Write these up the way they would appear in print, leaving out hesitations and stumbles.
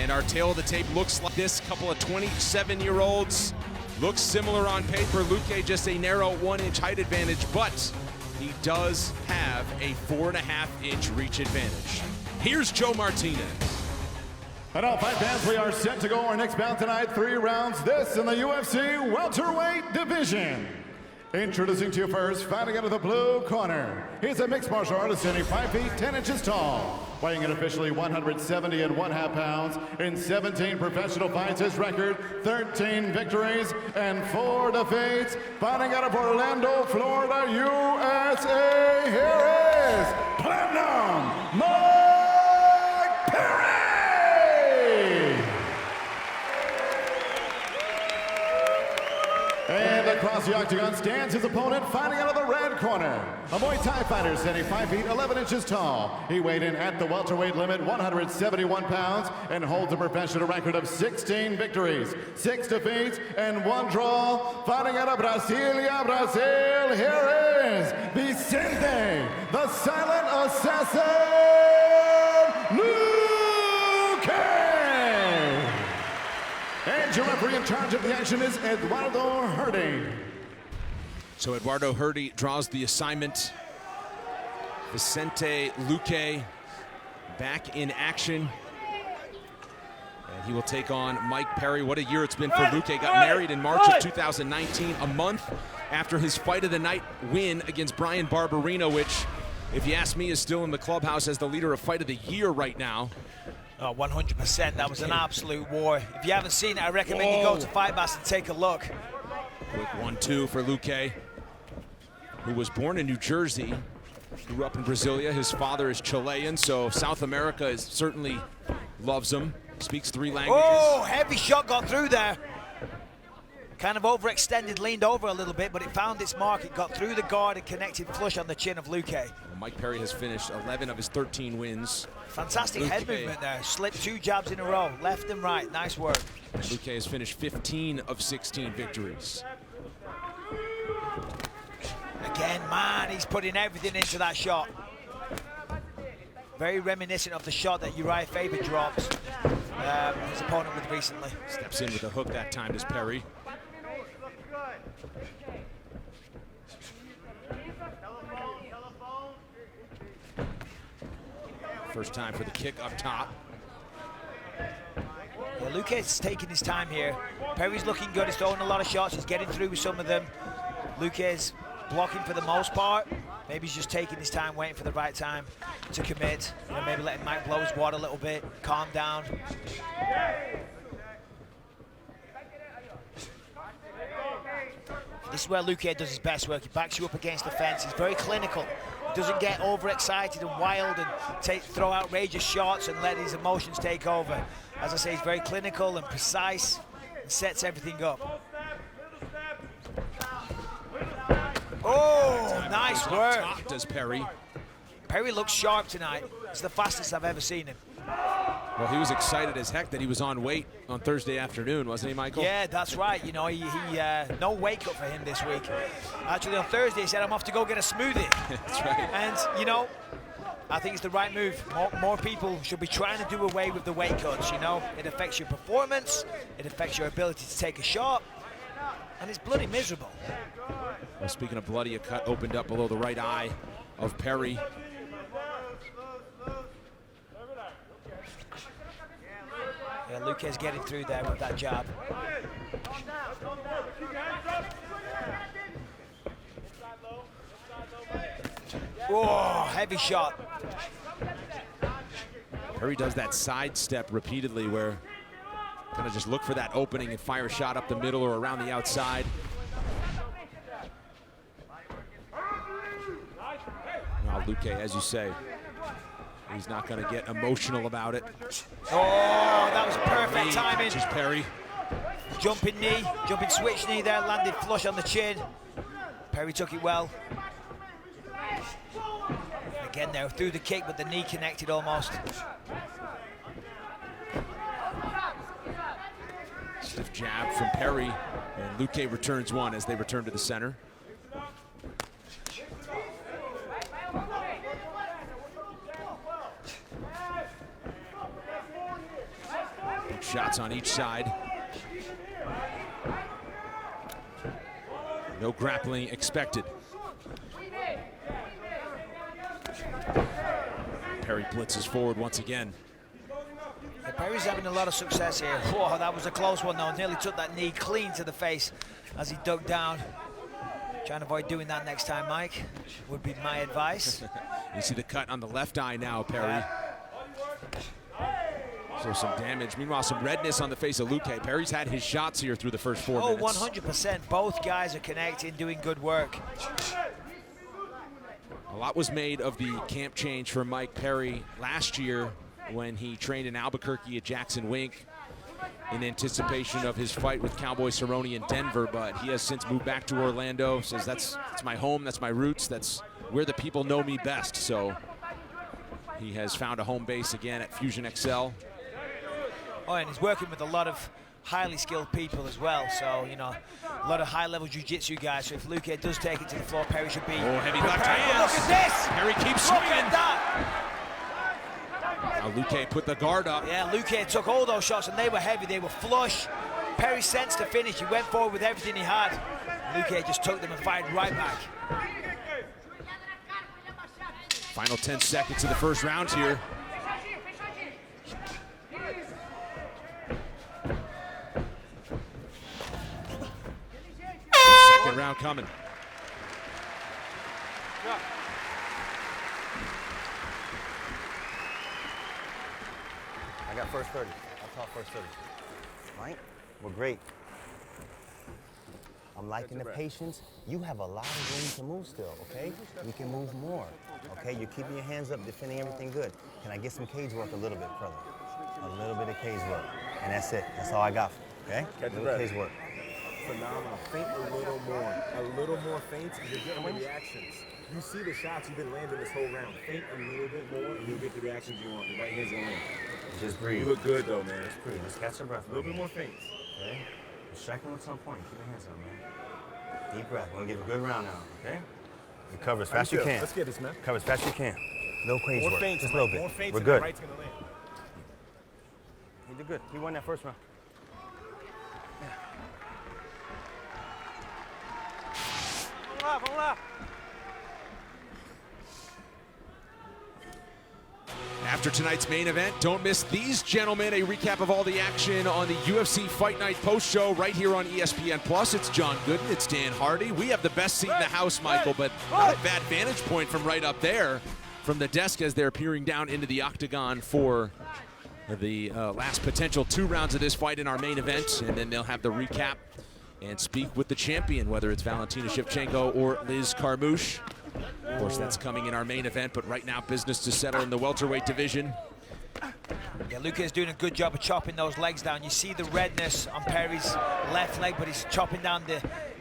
And our tail of the tape looks like this. Couple of 27-year-olds. Looks similar on paper. Luque just a narrow 1-inch height advantage, but he does have a 4.5-inch reach advantage. Here's Joe Martinez. And all 5 fans, we are set to go our next bout tonight. 3 rounds, this in the UFC welterweight division. Introducing to you first, fighting out of the blue corner. He's a mixed martial artist, standing 5 feet 10 inches tall, weighing in officially 170.5 pounds. In 17 professional fights, his record 13 victories and 4 defeats. Fighting out of Orlando, Florida, USA. Here is Platinum Mike Perry. And across the octagon stands his opponent, fighting out of the red corner. A Muay Thai fighter standing 5 feet 11 inches tall. He weighed in at the welterweight limit, 171 pounds, and holds a professional record of 16 victories, 6 defeats, and 1 draw. Fighting out of Brasilia, Brazil, here is Vicente, the Silent Assassin, Luque. And your referee in charge of the action is Eduardo Hurdy. So Eduardo Hurdy draws the assignment. Vicente Luque back in action. And he will take on Mike Perry. What a year it's been for Luque. Got married in March of 2019, a month after his fight of the night win against Brian Barberino, which, if you ask me, is still in the clubhouse as the leader of fight of the year right now. Oh, 100%. That was an absolute war. If you haven't seen it, I recommend you go to Fight Pass and take a look. Quick 1-2 for Luque, who was born in New Jersey, grew up in Brasilia. His father is Chilean, so South America certainly loves him. Speaks 3 languages. Oh, heavy shot got through there. Kind of overextended, leaned over a little bit, but it found its mark. It got through the guard and connected flush on the chin of Luque. Well, Mike Perry has finished 11 of his 13 wins. Fantastic head movement there. Slipped 2 jabs in a row, left and right. Nice work. Luque has finished 15 of 16 victories. Again, man, he's putting everything into that shot. Very reminiscent of the shot that Uriah Faber dropped his opponent with recently. Steps in with a hook that time is Perry. First time for the kick up top. Yeah, Luque's taking his time here. Perry's looking good. He's throwing a lot of shots. He's getting through with some of them. Luque's blocking for the most part. Maybe he's just taking his time, waiting for the right time to commit. You know, maybe letting Mike blow his wad a little bit, calm down. This is where Luque does his best work. He backs you up against the fence. He's very clinical. He doesn't get overexcited and wild and throw outrageous shots and let his emotions take over. As I say, he's very clinical and precise and sets everything up. Oh, nice work. Top does Perry. Perry looks sharp tonight. It's the fastest I've ever seen him. Well, he was excited as heck that he was on weight on Thursday afternoon, wasn't he, Michael? Yeah, that's right. You know, he no weight cut for him this week. Actually, on Thursday, he said, I'm off to go get a smoothie. That's right. And, you know, I think it's the right move. More people should be trying to do away with the weight cuts, you know. It affects your performance. It affects your ability to take a shot. And it's bloody miserable. Well, speaking of bloody, a cut opened up below the right eye of Perry. Yeah, Luque's getting through there with that jab. Whoa, heavy shot. Perry does that sidestep repeatedly where kind of just look for that opening and fire a shot up the middle or around the outside. Now Luque, as you say, he's not going to get emotional about it. Oh, that was perfect timing. Just Perry. Jumping knee, jumping switch knee there, landed flush on the chin. Perry took it well. Again there, through the kick, but the knee connected almost. Stiff jab from Perry, and Luque returns one as they return to the center. Shots on each side. No grappling expected. Perry blitzes forward once again. Yeah, Perry's having a lot of success here. Whoa, that was a close one though. Nearly took that knee clean to the face as he dug down. Trying to avoid doing that next time, Mike, would be my advice. You see the cut on the left eye now, Perry. So some damage. Meanwhile, some redness on the face of Luque. Perry's had his shots here through the first 4 minutes. Oh, 100%. Both guys are connecting, doing good work. A lot was made of the camp change for Mike Perry last year when he trained in Albuquerque at Jackson Wink in anticipation of his fight with Cowboy Cerrone in Denver, but he has since moved back to Orlando. Says that's my home, that's my roots, that's where the people know me best. So he has found a home base again at Fusion XL. Oh, and he's working with a lot of highly skilled people as well. So, you know, a lot of high-level jiu-jitsu guys. So if Luque does take it to the floor, Perry should be heavy prepared. left hand. Look at this! Perry keeps Look swinging. at that! Now Luque put the guard up. Yeah, Luque took all those shots and they were heavy, they were flush. Perry sensed the finish, he went forward with everything he had. Luque just took them and fired right back. Final 10 seconds of the first round here. Second round coming. I got first 30. I'll talk first 30. Right? We're great. I'm liking the patience. You have a lot of room to move still, okay? We can move more, okay? You're keeping your hands up, defending everything good. Can I get some cage work a little bit, brother? A little bit of cage work. And that's it. That's all I got, okay? Catch a little cage work. Phenomenal. Feint a little more. A little more feints, and you're getting the reactions. You see the shots you've been landing this whole round. Feint a little bit more, and you'll get the reactions you want. The right hand's gonna land. Just breathe. You look good, though, man. Just breathe. Just catch your breath. A little bit more feints. Okay? Distract him at some point. Keep your hands up, man. Deep breath. We're gonna give a good round now, okay? Recover as fast as you can. Let's get this, man. Recover as fast as you can. No cage More work. feints, Just a little bit. More feints, We're and good. the right's gonna land. You did good. He won that first round. After tonight's main event, don't miss these gentlemen. A recap of all the action on the UFC Fight Night post show right here on ESPN+. It's John Gooden, it's Dan Hardy. We have the best seat in the house, Michael, but not a bad vantage point from right up there from the desk as they're peering down into the octagon for the last potential 2 rounds of this fight in our main event, and then they'll have the recap and speak with the champion, whether it's Valentina Shevchenko or Liz Carmouche. Of course, that's coming in our main event, but right now, business to settle in the welterweight division. Yeah, Luque is doing a good job of chopping those legs down. You see the redness on Perry's left leg, but he's chopping down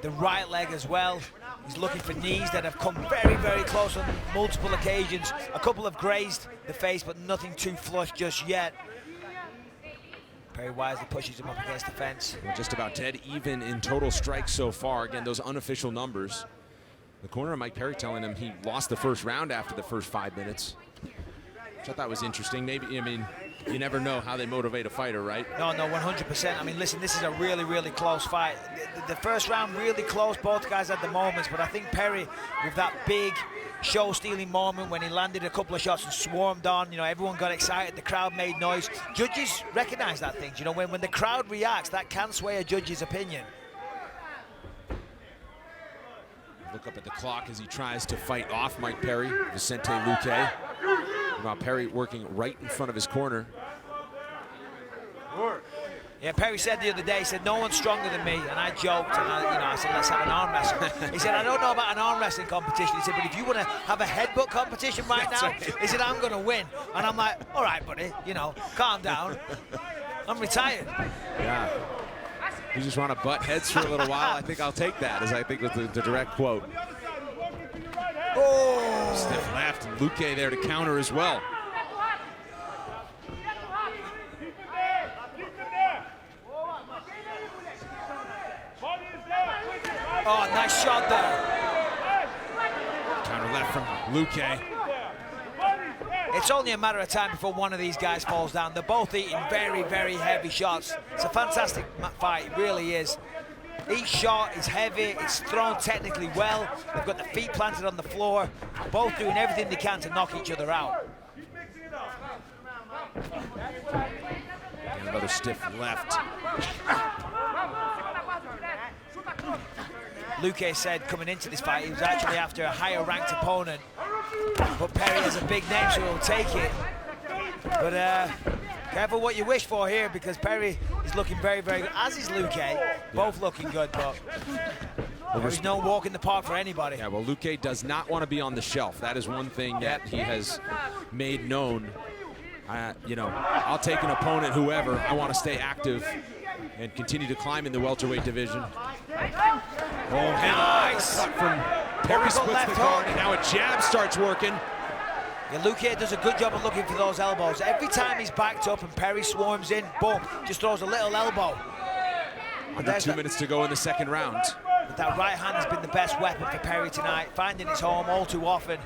the right leg as well. He's looking for knees that have come very, very close on multiple occasions. A couple have grazed the face, but nothing too flush just yet. Perry wisely pushes him up against the fence. We're just about dead even in total strikes so far. Again, those unofficial numbers. The corner of Mike Perry telling him he lost the first round after the first 5 minutes, which I thought was interesting. Maybe, I mean, you never know how they motivate a fighter, right? No, 100%. I mean, listen, this is a really, really close fight. The first round really close. Both guys had the moments, but I think Perry, with that big show-stealing moment when he landed a couple of shots and swarmed on, you know, everyone got excited, the crowd made noise. Judges recognize that thing. You know, when the crowd reacts, that can sway a judge's opinion. Look up at the clock as he tries to fight off Mike Perry, Vicente Luque. Meanwhile, Perry working right in front of his corner. Yeah, Perry said the other day, he said, no one's stronger than me. And I joked, and I said, let's have an arm wrestle. He said, I don't know about an arm wrestling competition. He said, but if you want to have a headbutt competition right now, he said, I'm going to win. And I'm like, all right, buddy, you know, calm down. I'm retired. Yeah. You just want to butt heads for a little while. I think I'll take that, as I think was the direct quote. Oh! Stiff left, and Luque there to counter as well. Oh, nice shot there. Counter left from Luque. it's only a matter of time before one of these guys falls down. They're both eating very, very heavy shots. It's a fantastic fight, it really is. Each shot is heavy, it's thrown technically well. They've got the feet planted on the floor, both doing everything they can to knock each other out. And another stiff left. Luque said coming into this fight he was actually after a higher ranked opponent, but Perry has a big name, so he'll take it. But careful what you wish for here, because Perry is looking very, very good, as is Luque. Both looking good, but there's no walk in the park for anybody. Yeah, well, Luque does not want to be on the shelf. That is one thing that he has made known. You know, I'll take an opponent, whoever. I want to stay active and continue to climb in the welterweight division. Oh, nice! From Perry splits the guard, and now a jab starts working. Yeah, Luque does a good job of looking for those elbows. Every time he's backed up and Perry swarms in, boom, just throws a little elbow. Under 2 minutes to go in the second round. But that right hand has been the best weapon for Perry tonight, finding its home all too often.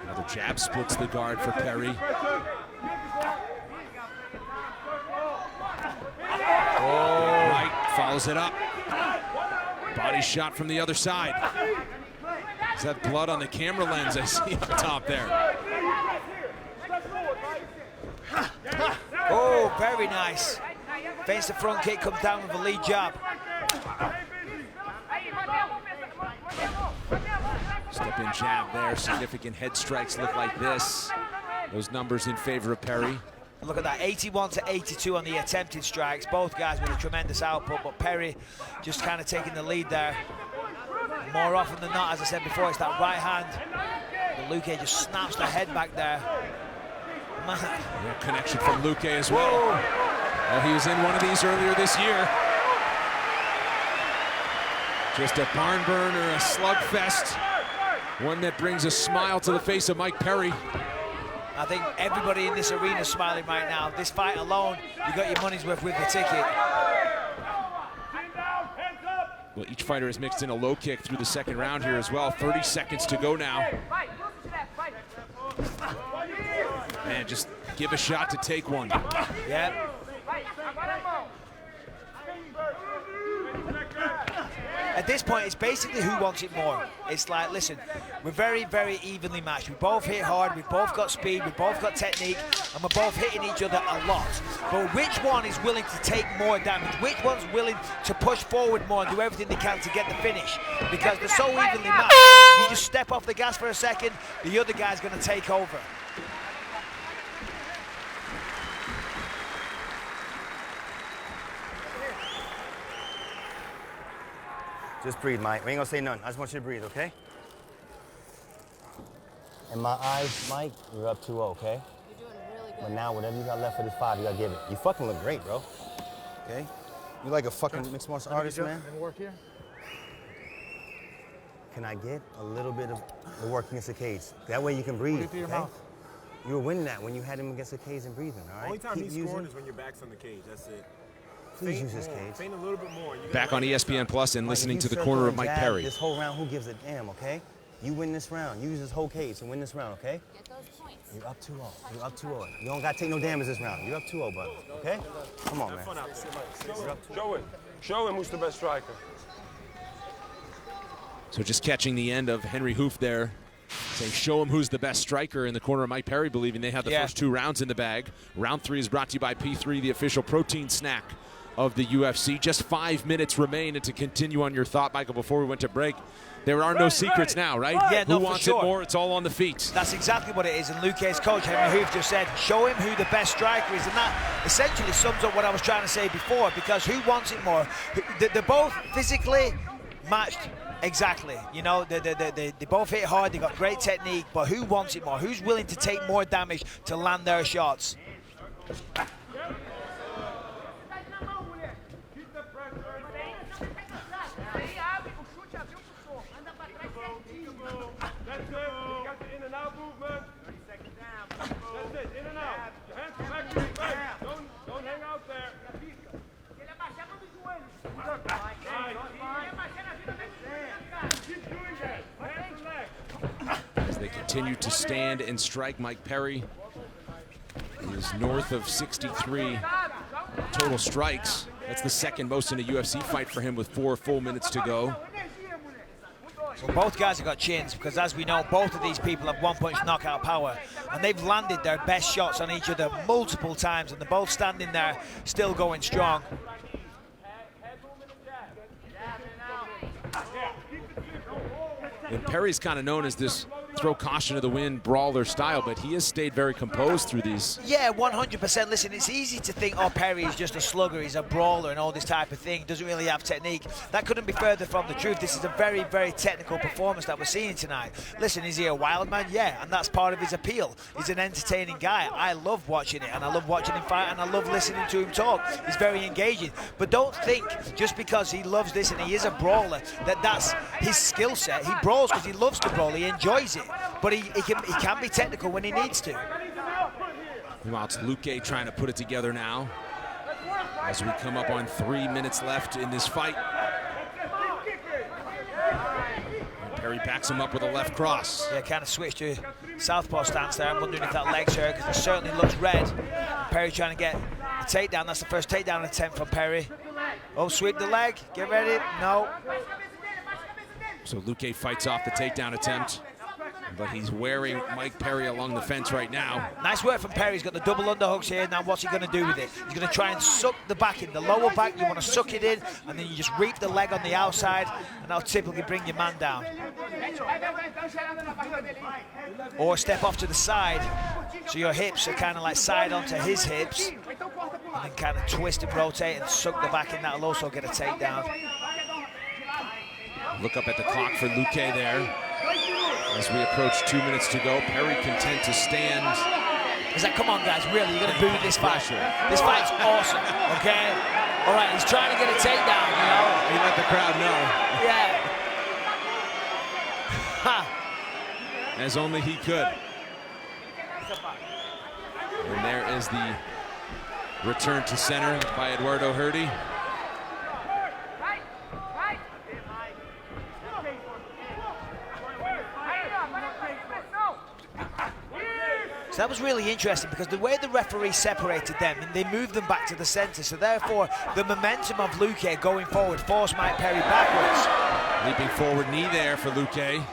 Another jab splits the guard for Perry. Oh, right, follows it up. Body shot from the other side. Is that blood on the camera lens I see up top there? Oh, very nice. Feints the front kick, comes down with a lead jab. Step in jab there, significant head strikes look like this. Those numbers in favor of Perry. Look at that, 81 to 82 on the attempted strikes. Both guys with a tremendous output, but Perry just kind of taking the lead there. More often than not, as I said before, it's that right hand. But Luque just snaps the head back there. Man. Connection from Luque as well. Well, he was in one of these earlier this year. Just a barn burner, a slugfest. One that brings a smile to the face of Mike Perry. I think everybody in this arena is smiling right now. This fight alone, you got your money's worth with the ticket. Well, each fighter has mixed in a low kick through the second round here as well. 30 seconds to go now. Man, just give a shot to take one. Yeah. At this point, it's basically who wants it more. It's like, listen, we're very, very evenly matched. We both hit hard, we've both got speed, we've both got technique, and we're both hitting each other a lot. But which one is willing to take more damage? Which one's willing to push forward more and do everything they can to get the finish? Because they're so evenly matched. You just step off the gas for a second, the other guy's going to take over. Just breathe, Mike. We ain't gonna say nothing. I just want you to breathe, okay? In my eyes, Mike, you're up 2-0, okay? You're doing really good. But now, whatever you got left for this 5, you gotta give it. You fucking look great, bro. Okay? You like a fucking mixed martial artist, man? Work here? Can I get a little bit of the work against the cage? That way you can breathe, okay? You were winning that when you had him against the cage and breathing, all right? Only time Keep he's scoring is when your back's on the cage. That's it. Please use this cage. Feint a little bit more. Back on ESPN Plus and Mike, listening if to you the circle corner of and Mike jab Perry. This whole round, who gives a damn, okay? You win this round. You use this whole cage to win this round, okay? Get those points. You're up 2-0. You're up 2-0. You don't gotta take no damage this round. You're up 2-0, brother, okay? Come on, man. Show him who's the best striker. So just catching the end of Henry Hoof there, saying show him who's the best striker in the corner of Mike Perry, believing they have the first 2 rounds in the bag. Round 3 is brought to you by P3, the official protein snack of the UFC. Just 5 minutes remain, and to continue on your thought, Michael, before we went to break, there are no secrets now, right? Yeah, who no, wants for sure. it more? It's all on the feet. That's exactly what it is, and Luque's coach, Henry Hoof, just said, show him who the best striker is, and that essentially sums up what I was trying to say before, because who wants it more? They're both physically matched exactly. You know, they both hit hard, they got great technique, but who wants it more? Who's willing to take more damage to land their shots? continue to stand and strike. Mike Perry is north of 63 total strikes. That's the second most in a UFC fight for him with 4 full minutes to go. So both guys have got chins because, as we know, both of these people have one-punch knockout power, and they've landed their best shots on each other multiple times, and they're both standing there still going strong. And Perry's kind of known as this throw caution to the wind brawler style, but he has stayed very composed through these. Yeah, 100%. Listen, it's easy to think, oh, Perry is just a slugger, he's a brawler and all this type of thing, doesn't really have technique. That couldn't be further from the truth. This is a very, very technical performance that we're seeing tonight. Listen, is he a wild man? Yeah, and that's part of his appeal. He's an entertaining guy. I love watching it, and I love watching him fight, and I love listening to him talk. He's very engaging. But don't think, just because he loves this and he is a brawler, that that's his skill set. He brawls because he loves to brawl, he enjoys it. But he can be technical when he needs to. Meanwhile, it's Luque trying to put it together now as we come up on 3 minutes left in this fight. And Perry backs him up with a left cross. Yeah, kind of switched to southpaw stance there. I'm wondering if that leg's hurt, because it certainly looks red. Perry trying to get a takedown. That's the first takedown attempt from Perry. Oh, sweep the leg. Get ready. No. So Luque fights off the takedown attempt, but he's wearing Mike Perry along the fence right now. Nice work from Perry. He's got the double underhooks here. Now what's he going to do with it? He's going to try and suck the back in. The lower back, you want to suck it in, and then you just reap the leg on the outside, and that'll typically bring your man down. Or step off to the side, so your hips are kind of like side onto his hips, and then kind of twist and rotate and suck the back in. That'll also get a takedown. Look up at the clock for Luque there. As we approach 2 minutes to go, Perry content to stand. He's like, come on, guys, really, you're going to boo this fight? This fight's awesome, okay? All right, he's trying to get a takedown, you know? He let the crowd know. Yeah. Ha. As only he could. And there is the return to center by Eduardo Herdy. So that was really interesting, because the way the referee separated them, and they moved them back to the center, so therefore the momentum of Luque going forward forced Mike Perry backwards. Leaping forward knee there for Luque.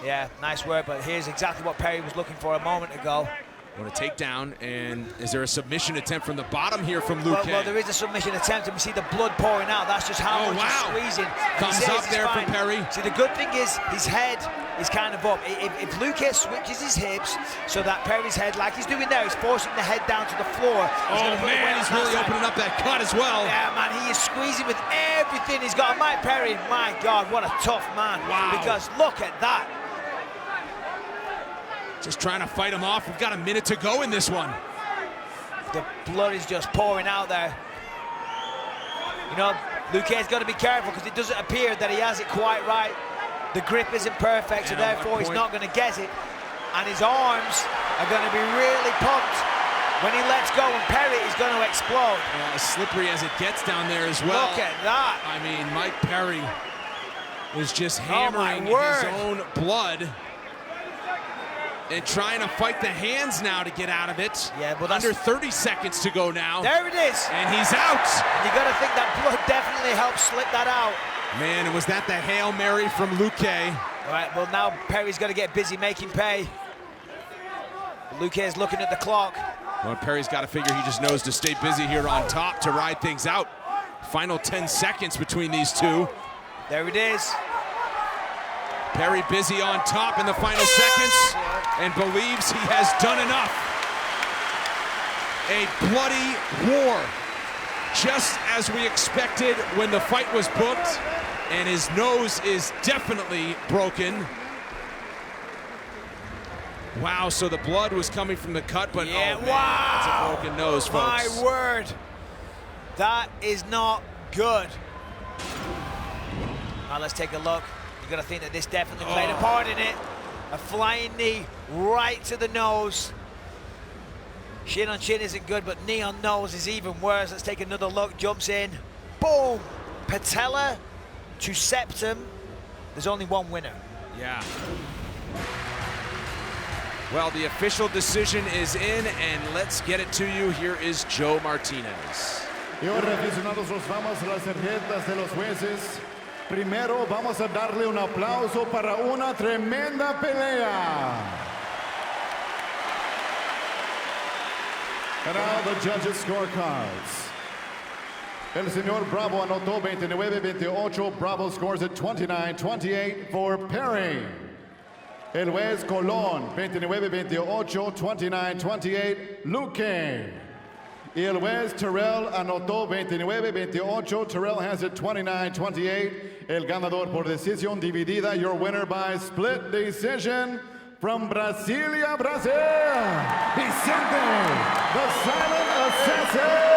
Yeah, nice work, but here's exactly what Perry was looking for a moment ago. What a takedown, and is there a submission attempt from the bottom here from Luque? Well, there is a submission attempt, and we see the blood pouring out. That's just how much he's squeezing. Thumbs up there for Perry. See, the good thing is his head is kind of up. If Luque switches his hips so that Perry's head, like he's doing there, he's forcing the head down to the floor. Oh, man, he's really opening up that cut as well. Yeah, man, he is squeezing with everything he's got. Mike Perry, my God, what a tough man. Wow. Because look at that. Just trying to fight him off. We've got a minute to go in this one. The blood is just pouring out there. You know, Luque's got to be careful, because it doesn't appear that he has it quite right. The grip isn't perfect, so therefore he's not going to get it. And his arms are going to be really pumped when he lets go, and Perry is going to explode. As slippery as it gets down there as well. Look at that. I mean, Mike Perry is just hammering his own blood and trying to fight the hands now to get out of it. Yeah, but under 30 seconds to go now. There it is. And he's out. And you got to think that blood definitely helped slip that out. Man, and was that the Hail Mary from Luque? All right, well, now Perry's got to get busy making pay. Luque is looking at the clock. Well, Perry's got to figure he just knows to stay busy here on top to ride things out. Final 10 seconds between these two. There it is. Perry busy on top in the final seconds and believes he has done enough. A bloody war, just as we expected when the fight was booked, and his nose is definitely broken. Wow, so the blood was coming from the cut, but yeah, oh man, wow, that's a broken nose, folks. My word, that is not good. Now let's take a look. You're gonna think that this definitely played a part in it. A flying knee right to the nose. Shin on chin isn't good, but knee on nose is even worse. Let's take another look. Jumps in. Boom! Patella to septum. There's only one winner. Yeah. Well, the official decision is in, and let's get it to you. Here is Joe Martinez. Y ahora, aficionados, nos vamos a las tarjetas de los jueces. Primero vamos a darle un aplauso para una tremenda pelea. And now the judges' scorecards. El señor Bravo anotó 29-28. Bravo scores at 29-28 for Perry. El juez Colón, 29-28, 29-28, Luque. Y el juez Terrell anotó 29-28. Terrell has it 29-28. El ganador por decisión dividida. Your winner by split decision from Brasilia, Brazil, Vicente, the Silent Assassin.